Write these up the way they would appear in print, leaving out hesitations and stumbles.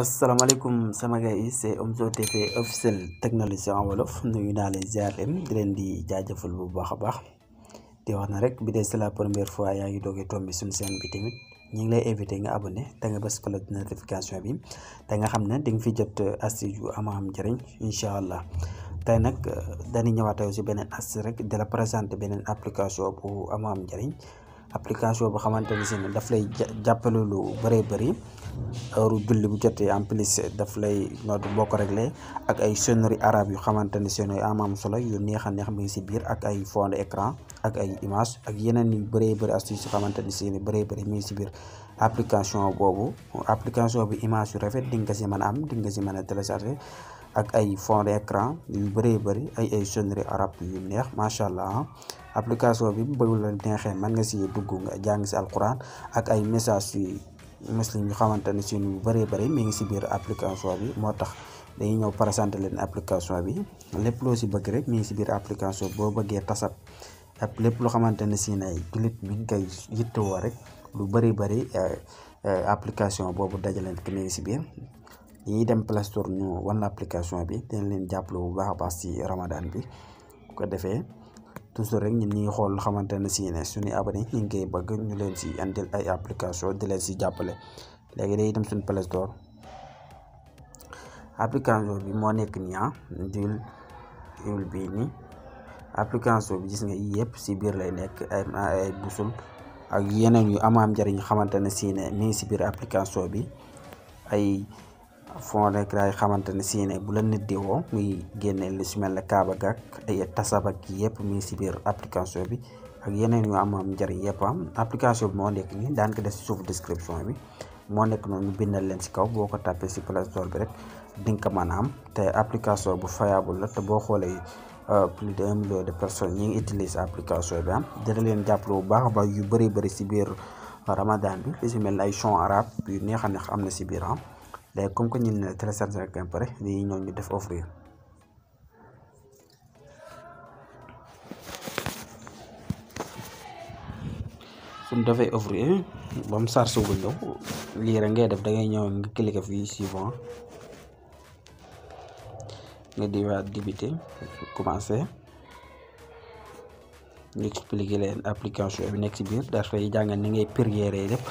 asalaamaaleykum sama gars yi c'est Omzo TV officiel technologie en wolof nuyu naa leen ziar leen di leen di jaajëfal bu baax a baax di wax na rek bi dee c'est la première fois yaa ngi doogee tombé suñu chaîne bi tamit ñu ngi lay invité nga abonné te nga bës cloche de notification bi te nga xam ne di nga fi jot astuce yu am njëriñ incha allah. tey nag dañuy ñëwaat si beneen astuce rek di la présenter beneen application bu am njëriñ application bu xamante ni si ne daf lay jàppale lu bëree bëri. heure julli bu jotee en plus daf lay nodd boo ko réglé ak ay sonnerie arabe yu xamante ni seen am solo yu neex a neex mi ngi si biir ak ay fond d'écran ak ay image ak yeneen yu bëree bëri astuce yu xamante ni seen bëree bëri mi ngi si biir application boobu. application bi image yu rafet di nga si mën a am di nga si mën a télécharger ak ay fond d'écran yu bëree bëri ay sonnerie arabe yu neex macha allah. application bi bëgg la neexee mën nga si dugg nga jàng si alquran ak ay message yi muslim yu xamante ne si ñu bëree bëri mi ngi si biir application bi moo tax dañuy ñëw présenté leen application bi lépp loo si bëgg rek mi ngi si biir application boo bëggee tasab ak lépp loo xamante ne si ne jullit mi ngi koy yittewoo rek lu bëri bëri application boobu dajaleen ki mi ngi si biir yi dem Play Store ñu wan la application bi dañ leen jàppale bu baax a baax si Ramadan bi bu ko defee toujours rek ñun ñi ngi xool xamante ne si ne suñu abonné ñu ngi koy bëgg ñu leen si andil ay application di leen si jàppale léegi day dem suñu Play Store application bi moo nekk nii diwul bii nii application bi gis nga yii yëpp si biir lay nekk ay busul ak yeneen yu am njëriñ xamante ne si ne mi ngi si biir application bi ay fond d'écran yi xamante ne si ne bu la nit di woo muy génne lu si mel ne kaaba gak ay tasab ak yëpp mi ngi si biir application bi ak yeneen yu am njëriñ yëpp application bi moo nekk nii daan ko def si suuf description bi moo nekk noonu ñu bindal leen si kaw boo ko tapé si Play Store bi rek di nga ko mën a am te application bu fiable la te boo xoolee plus de 1 million de personnes ñi ngi utiliser application bi dina leen jàppale bu baax a baax yu bëri bëri si biir Ramadan bi li si mel ne ay son arabe yu neex a neex am na si biir léegi comme que ñun téléchargé rek un pare dañuy ñëw ñu def offrir suñ defee offrir ba mu chargé wu ñëw lii rek ngay def da ngay ñëw nga cliquer fii suivant nga diwaat débuter commencé ñu expliquer leen application bi nekk si biir dafay jàngal ni ngay prière lépp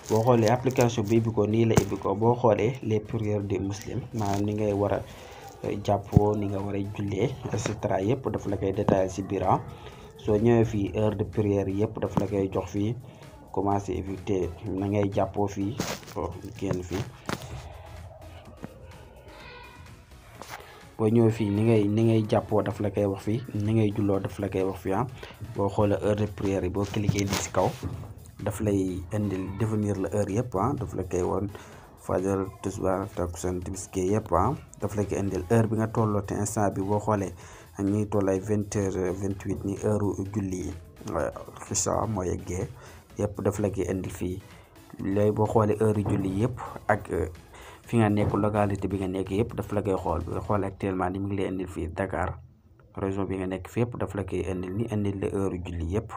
boo xoolee application bi ibbi ko nii la ibbi ko boo xoolee les prières des muslims maanaam ni ngay war a jàppoo ni nga war a jullee et cetera yëpp daf la koy détaillé si biir soo ñëwee fii heure de prière yëpp daf la koy jox fii commencé éviter na ngay jàppoo fii génn fii boo ñëwee fii ni ngay jàppoo daf la koy wax fii ni ngay julloo daf la koy wax fii boo xoolee heure de prière yi boo cliqué nii si kaw daf lay indil définir la heure yëpp daf la koy woon fajar tisbaar takkusaan timis yëpp daf la koy indil heure bi nga tolloo te instant bi boo xoolee ñu ngi toll ay 20h28 ni heure julli yi xisa mooy yeggee yëpp daf la koy indil fii léegi boo xoolee heure julli yëpp ak fi nga nekk localité bi nga nekk yëpp daf la koy xool bi nga xool actuellement ni mu ngi lay indil fii Dakar région bi nga nekk fi yëpp daf la koy indil ni indil la heure julli yëpp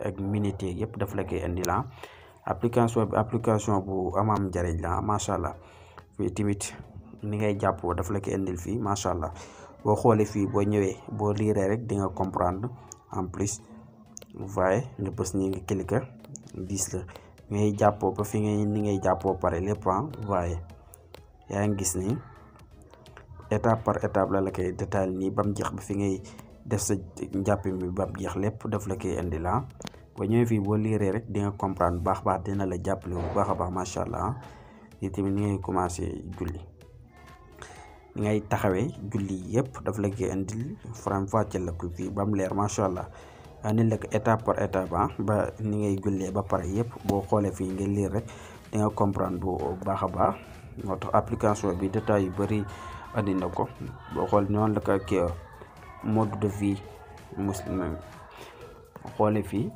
ak minute yëpp daf la koy indil application bu am njëriñ la macha allah fii tamit ni ngay jàppoo daf la koy indil fii macha allah boo xoolee fii boo ñëwee boo liiree rek di nga comprendre en plus waaye nga bës ni nga cliquer gis la ngay jàppoo ba fi ngay ni ngay jàppoo pare lépp waaye yaa ngi gis ni étape par étape la koy détail nii ba mu jeex ba fi ngay def sa njàpp mi ba mu jeex lépp daf la koy indi la boo ñëwee fii boo liiree rek di nga comprendre bu baax baax dina la jàppale bu baax a baax macha allah lii tamit ni ngay commencé julli ni ngay taxawee julli yëpp daf la koy indil faram-fàcceel la ko fii ba mu leer macha allah ni la ko étape par étape ba ni ngay jullee ba pare yëpp boo xoolee fii nga liir rek di nga comprendre bu baax a baax moo tax application bi détail yu bëri andi na ko boo xool noonu la ko kii mode de vie muslim xoolee fii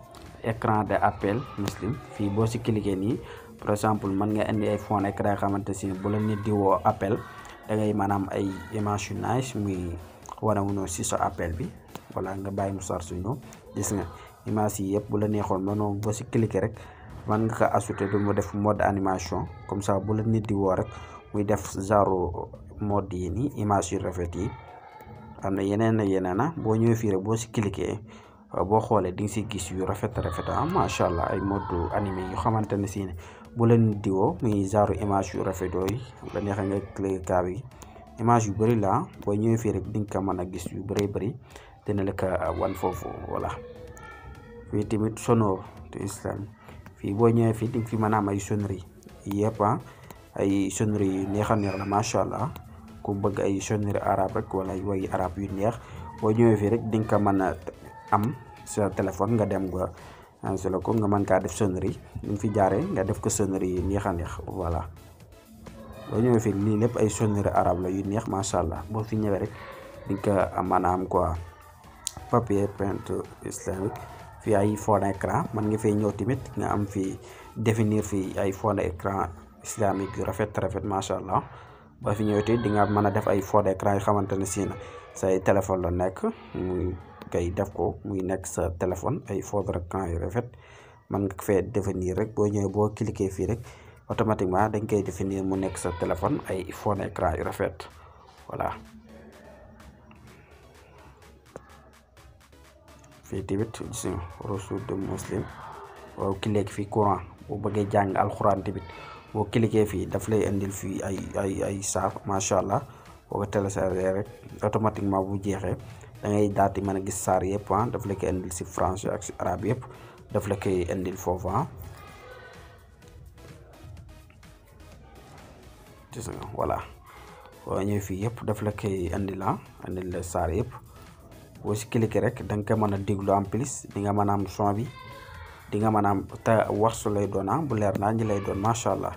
écran de appel muslim fii boo si cliquer nii par exemple mën nga indi ay fond écran xamante si bu la nit di woo appel da ngay maanaam ay image yu nice muy wane wu si sa appel bi wala nga bàyyi mu sar suñu gis nga image yi yëpp bu la neexoon mënoo boo si cliquer rek man nga ko ajouter du mu def mode animation comme ça bu la nit di woo rek muy def genre mode yi ni image yu rafet yi am na yeneen boo ñëwee fii rek boo si cliquer boo xoolee di nga si gis yu rafet macha allah ay mode animé yu xamante ne si bu leen diwoo muy genre image yu rafet yooyu la neexee nga cliquer kaa bi image yu bëri la boo ñëwee fii rek di nga ko mën a gis yu bëri dina la ko wan foofu voilà. fii tamit sonore te islam fii boo ñëwee fii di nga fi mën a am ay sonnerie yëpp ay sonnerie yu neex la macha allah ku bëgg ay sonnerie arabe rek wala woy arabe yu neex boo ñëwee fii rek di nga ko mën a am sa téléphone nga dem nga installé ko nga mën kaa def sonnerie ni fi jaaree nga def ko sonnerie yu neex voilà. boo ñëwee fii lii lépp ay sonnerie arabe la yu neex macha allah boo fi ñëwee rek di nga ko mën a am quoi papier peinte islamique. fii ay fond d'écran man nga fay ñëw tamit nga am fii définir fii ay fond d'écran islamique yu rafet macha allah ba fi ñëwee tamit di nga mën a def ay fond d'écran yu xamante ne si say téléphone la nekk muy kay def ko muy nekk sa téléphone ay fond d'écran yu rafet man nga fee définir rek boo ñëwee boo cliquer fii rek automatiquement dañ koy définir mu nekk sa téléphone ay fond d'écran yu rafet voilà. fii tamit gis nga Rasoul de Muslim waaw cliquer fii Coran boo bëggee jàng alxuraan tamit boo cliquer fii daf lay indil fii ay saar macha allah boo ko téléchargé rek automatiquement bu jeexee da ngay daal di mën a gis saar yëpp daf la koy indil si français ak si arabe yëpp daf la koy indil foofu gis nga voilà boo ñëwee fii yëpp daf la koy indil indil la saar yëpp. boo si cliquer rek da nga ko mën a déglu en plus di nga mën a am son bi di nga mën a am te warsu lay doon bu leer naa ñi lay doon macha allah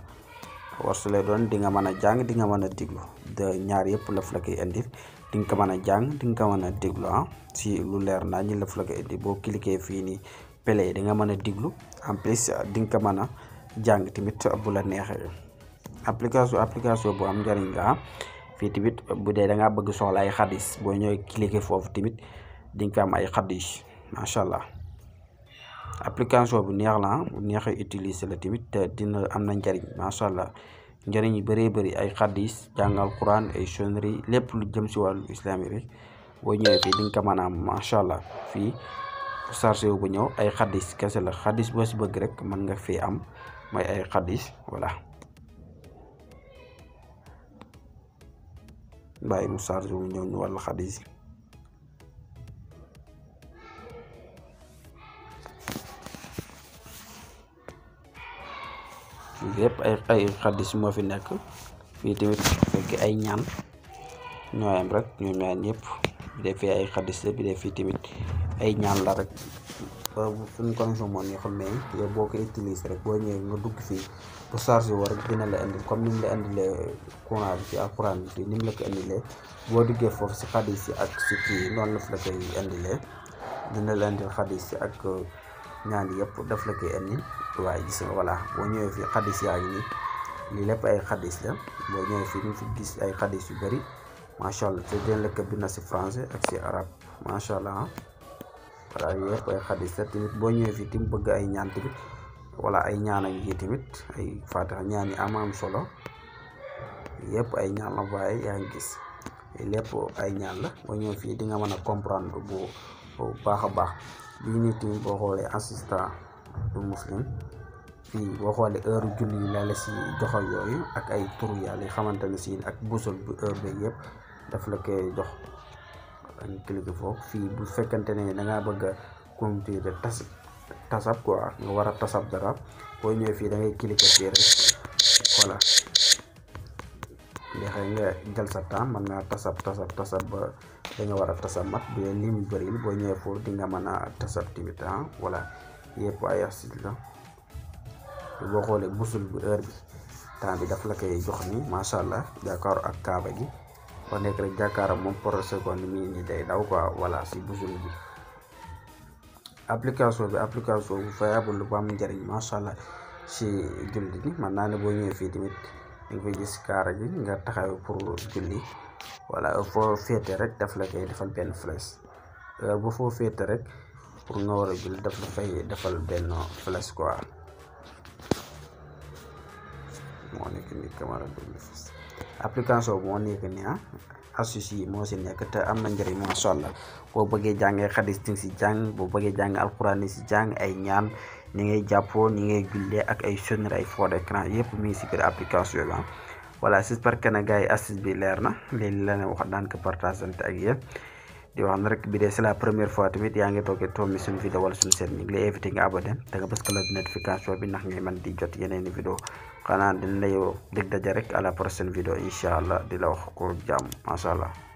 warsu lay doon di nga mën a jàng di nga mën a déglu de ñaar yëpp laf la koy indil di nga ko mën a jàng di nga ko mën a déglu si lu leer naa ñi laf la koy indil boo cliquer fii nii play di nga mën a déglu en plus di nga ko mën a jàng tamit bu la neexee application bu am njëriñ la fii tamit bu dee da ngaa bëgg soxla ay xadis boo ñëwee cliquer foofu tamit di nga fi am ay xadis macha allah application bu neex la bu neexee utiliser la tamit te dina am na njëriñ macha allah njëriñ yu bëri ay xadis jàngal Quran ay sonnerie lépp lu jëm si wàllu islamique rek boo ñëwee fii di nga ko mën a am macha allah fii chargé wu bu ñëw ay xadis kese la xadis boo si bëgg rek mën nga fii am mooy ay xadis voilà. bàyyi mu chargé wu ñëw ñu wàllu xadis yëpp ay xadis moo fi nekk fii tamit fekk ay ñaan ñooyam rek ñoom ñaan yëpp bi dee fii ay xadis la bi dee fii tamit ay ñaan la rek suñ connexion moo neexul mais yow boo ko utiliser rek boo ñëwee nga dugg fii bu chargé woo rek dina la indil comme ni mu la indilee Quran bi ci alquran bi fii ni mu la ko indilee boo duggee foofu si xadis yi ak si kii noonu la koy indilee dina la indil xadis yi ak ñaan yëpp daf la koy indil waaye gis nga voilà boo ñëwee fii xadis yaa ngi nii lii lépp ay xadis la boo ñëwee fii ñu fi gis ay xadis yu bëri macha allah te dina la ko bind si français ak si arabe macha allah voilà yëpp ay xadis la tamit boo ñëwee fii tamit bëgg ay ñaan tamit wala ay ñaan ak yi tamit ay fatiha ñaan yi am solo yëpp ay ñaan la waaye yaa ngi gis lépp ay ñaan la boo ñëwee fii di nga mën a comprendre bu baax a baax lii nii tamit boo xoolee assistant du muslim fii boo xoolee heure julli yi la si joxal yooyu ak ay turu yàlla yi xamante ne si ak busol bu heure beeg yëpp daf la koy jox dañ cliquer foofu fii bu fekkante ne da ngaa bëgg a computer tasab quoi nga war a tasab dara boo ñëwee fii da ngay cliquer fii rek voilà ndeexee nga jël sa temps mën ngaa tasab ba da nga war a tasab mat bu dee lim yu bëri boo ñëwee foofu di nga mën a tasab tamit voilà yëpp ay astuce la boo xoolee busul bu heure bi temps bi daf la koy jox ni macha allah jàkkaar ak kaaba gi boo nekk rek jàkkaaram moom par seconde mii nii day daw quoi voilà si busul bi application bu fiable bu am njëriñ macha allah si julli bi man naa ne boo ñëwee fii tamit nga fay gis kaara gi nga taxaw pour julli voilà foo féete rek daf la koy defal benn flèche bu foo féete rek pour nga war a julli daf la fay defal benn flèche quoi moo nekk ni camara application moo nekk ni astuce yi moo si nekk te am na njëriñ macha allah boo bëggee jàngee xadis di nga si jàng boo bëggee jàng alquran ni si jàng ay ñaan ni ngay jàppoo ni ngay jullee ak ay sonnerie ay fond d'écran yëpp mi ngi si biir application bi voilà j'espère que ne gars yi astuce bi leer na léegi la ne wax daan ko partagante ak yéen di wax na rek bi dee c'est la première fois tamit yaa ngi doogee tombi suñu vidéo wala suñu seen ñu ngi lay invité nga abonné da nga bës ko la notification bi ndax ngay mën di jot yeneen i vidéo xanaa dañ lay dig daje rek à la prochaine vidéo incha allah di la wax ko jàmm macha allah.